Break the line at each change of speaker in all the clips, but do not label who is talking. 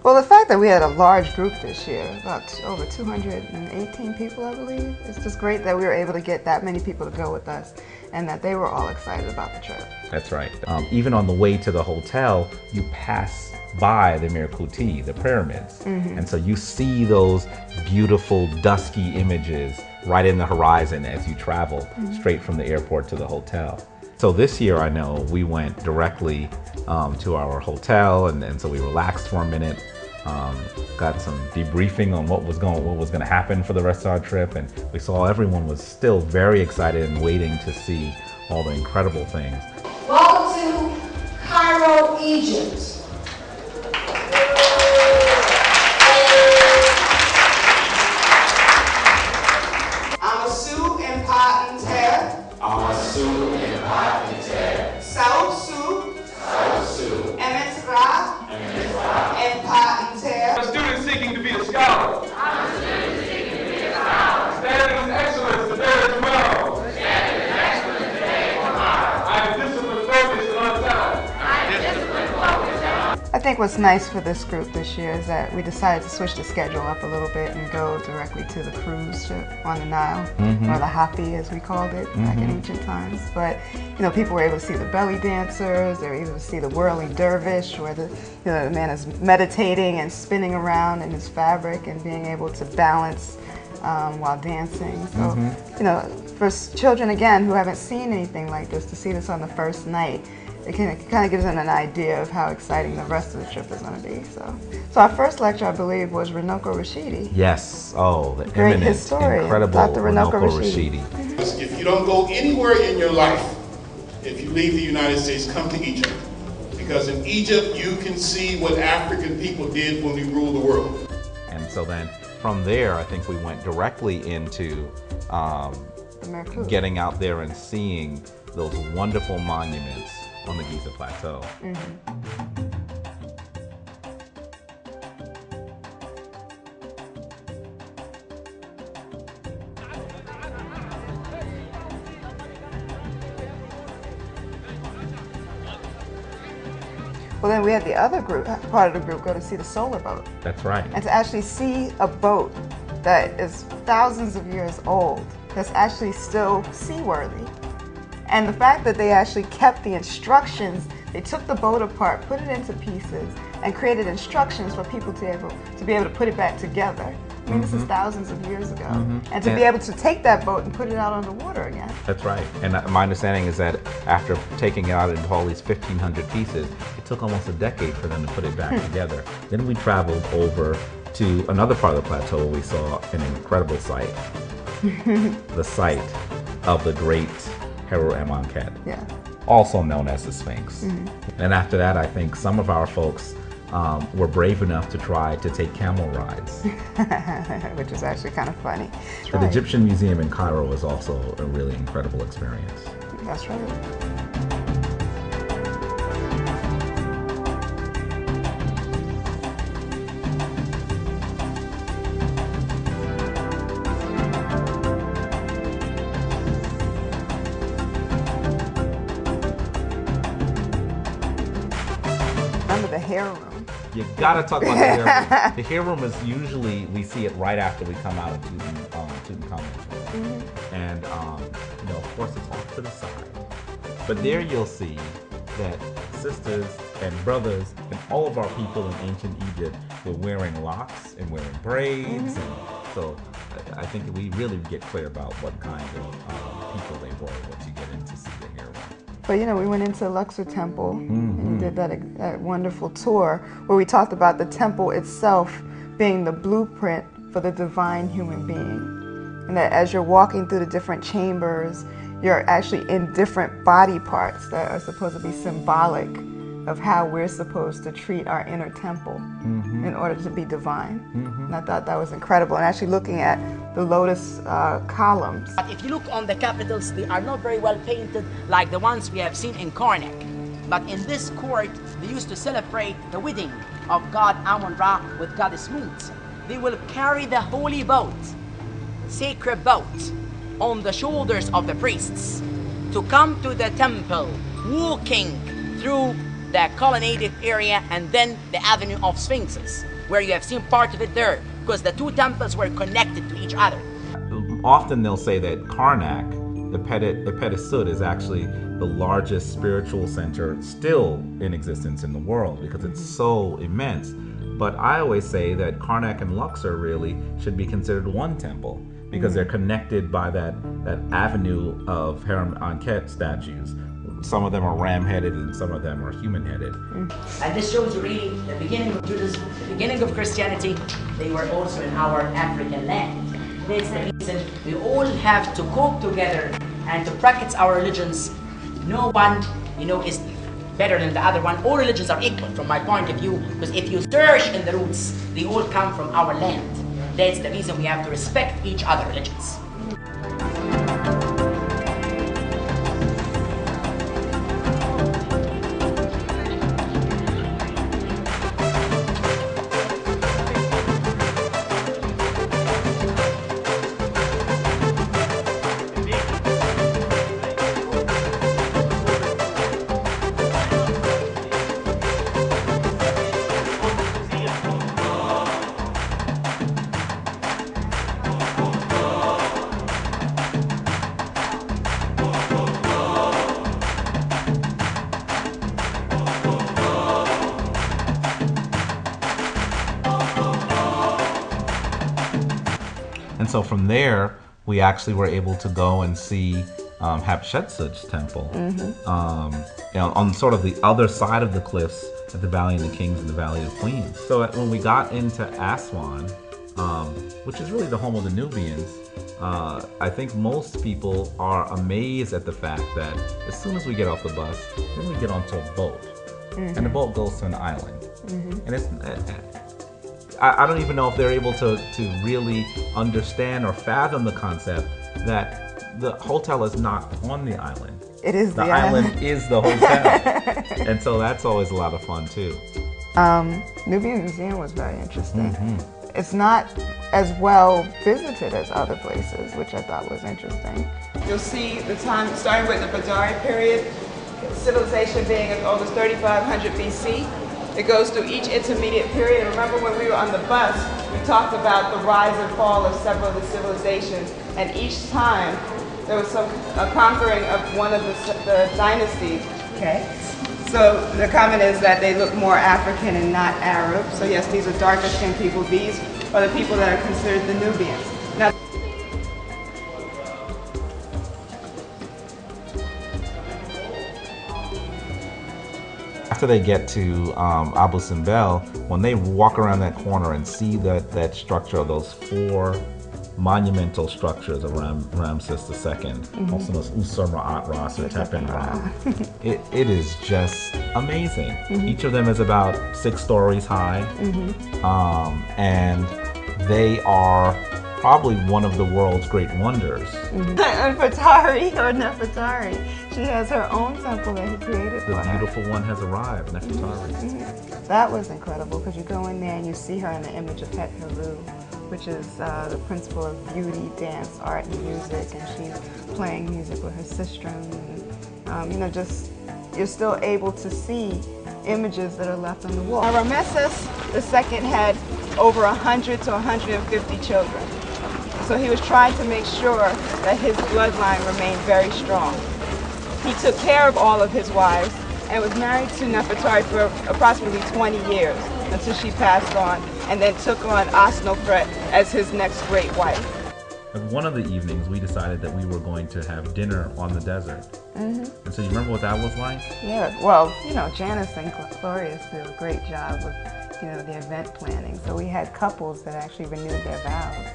Well, the fact that we had a large group this year, about over 218 people, I believe, it's just great that we were able to get that many people to go with us and that they were all excited about the trip.
That's right. Even on the way to the hotel, you pass by the Mirkuti, the pyramids. And so you see those beautiful dusky images right in the horizon as you travel straight from the airport to the hotel. So this year, I know we went directly to our hotel, and so we relaxed for a minute, got some debriefing on what was going to happen for the rest of our trip, and we saw everyone was still very excited and waiting to see all the incredible things.
Welcome to Cairo, Egypt.
Student seeking to be a scholar. I'm a student seeking to be a scholar. Standing with excellence today and tomorrow. Standing with excellence today and tomorrow. I am disciplined, focused, and on time. I am disciplined, focused, and on time.
I think what's nice for this group this year is that we decided to switch the schedule up a little bit and go directly to the cruise ship on the Nile, or the Hapi as we called it back in ancient times. But you know, people were able to see the belly dancers, they were able to see the whirling dervish, where the man is meditating and spinning around in his fabric and being able to balance while dancing. So, you know, for children again who haven't seen anything like this, to see this on the first night, it kind of gives them an idea of how exciting the rest of the trip is going to be. So our first lecture, I believe, was Runoko Rashidi.
Yes, oh, the
great
eminent,
historian,
incredible
Dr.
Runoko
Rashidi.
Rashidi.
If you don't go anywhere in your life, if you leave the United States, come to Egypt. Because in Egypt, you can see what African people did when we ruled the world.
And so then from there, I think we went directly into getting out there and seeing those wonderful monuments on the Giza Plateau.
Well, then we had the other group, part of the group, go to see the solar boat.
That's right.
And to actually see a boat that is thousands of years old, that's actually still seaworthy. And the fact that they actually kept the instructions, they took the boat apart, put it into pieces, and created instructions for people to be able to put it back together. I mean, this is thousands of years ago. And to be able to take that boat and put it out on the water again.
That's right. And my understanding is that after taking it out into all these 1,500 pieces, it took almost a decade for them to put it back together. Then we traveled over to another part of the plateau where we saw an incredible sight. The site of the great Heru-Amonkhet, also known as the Sphinx. And after that, I think some of our folks were brave enough to try to take camel rides.
Which is actually kind of funny.
The Egyptian Museum in Cairo is also a really incredible experience.
That's right. Remember the hair room.
You gotta talk about the hair room. The hair room is usually, we see it right after we come out of Tutankhamun's. And you know, of course it's off to the side. But there you'll see that sisters and brothers and all of our people in ancient Egypt were wearing locks and wearing braids. And so I think we really get clear about what kind of people they were once you get in to see the hair room.
But you know, we went into Luxor Temple and did that wonderful tour where we talked about the temple itself being the blueprint for the divine human being. And that as you're walking through the different chambers, you're actually in different body parts that are supposed to be symbolic of how we're supposed to treat our inner temple in order to be divine. And I thought that was incredible. And actually looking at the lotus columns.
If you look on the capitals, they are not very well painted like the ones we have seen in Karnak. But in this court, they used to celebrate the wedding of god Amun-Ra with goddess Mut. They will carry the holy boat, sacred boat, on the shoulders of the priests to come to the temple, walking through the colonnaded area and then the avenue of sphinxes. where you have seen part of it there, because the two temples were connected to each other.
Often they'll say that Karnak, the Ephesus, is actually the largest spiritual center still in existence in the world because it's so immense. But I always say that Karnak and Luxor really should be considered one temple because they're connected by that avenue of Harem Ankhet statues. Some of them are ram-headed and some of them are human-headed.
And this shows you really the beginning of Judaism, the beginning of Christianity. They were also in our African land. That's the reason we all have to cope together and to practice our religions. No one, is better than the other one. All religions are equal from my point of view, because if you search in the roots, they all come from our land. That's the reason we have to respect each other religions.
And so from there, we actually were able to go and see Hatshepsut's temple, on sort of the other side of the cliffs at the Valley of the Kings and the Valley of Queens. So when we got into Aswan, which is really the home of the Nubians, I think most people are amazed at the fact that as soon as we get off the bus, then we get onto a boat, and the boat goes to an island, and it's. I don't even know if they're able to really understand or fathom the concept that the hotel is not on the island.
It is
the island is the hotel. And so that's always a lot of fun too.
Nubian Museum was very interesting. It's not as well visited as other places, which I thought was interesting. You'll see the time starting with the Badari period, civilization being as old as 3500 BC. It goes through each intermediate period. Remember when we were on the bus, we talked about the rise and fall of several of the civilizations, and each time there was a conquering of one of the dynasties. Okay. So the comment is that they look more African and not Arab. So yes, these are darker skinned people. These are the people that are considered the Nubians. Now,
after they get to Abu Simbel, when they walk around that corner and see that structure of those four monumental structures of Ramses II, also known as Usur Ma'at Ras or Tepen Ra, it is just amazing. Each of them is about 6 stories high, and they are probably one of the world's great wonders. Nefertari,
she has her own temple that he created for her.
The beautiful one has arrived, Nefertari.
That was incredible because you go in there and you see her in the image of Het Heru, which is the principle of beauty, dance, art, and music, and she's playing music with her sistrum. And, you're still able to see images that are left on the wall. Now, Ramesses II had over 100 to 150 children. So he was trying to make sure that his bloodline remained very strong. He took care of all of his wives and was married to Nefertari for approximately 20 years until she passed on, and then took on Asnofret as his next great wife.
And one of the evenings, we decided that we were going to have dinner on the desert. And so you remember what that was like?
Yeah, well, Janice and Gloria did a great job of, the event planning. So we had couples that actually renewed their vows.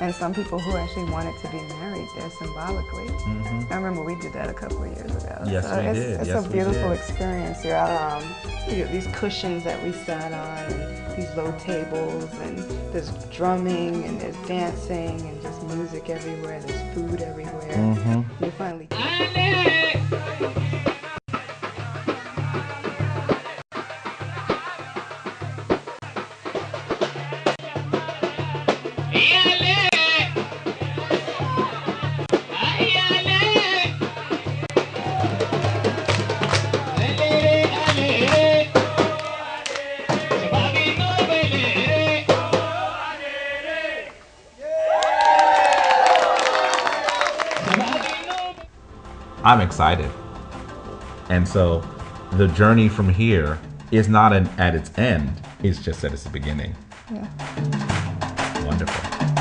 And some people who actually wanted to be married there symbolically. I remember we did that a couple of years ago.
Yes,
so
we did.
It's a beautiful experience. You're out, these cushions that we sat on, and these low tables, and there's drumming, and there's dancing, and just music everywhere. There's food everywhere. We finally.
I'm excited. And so the journey from here is not at its end, it's just at its beginning.
Yeah.
Wonderful.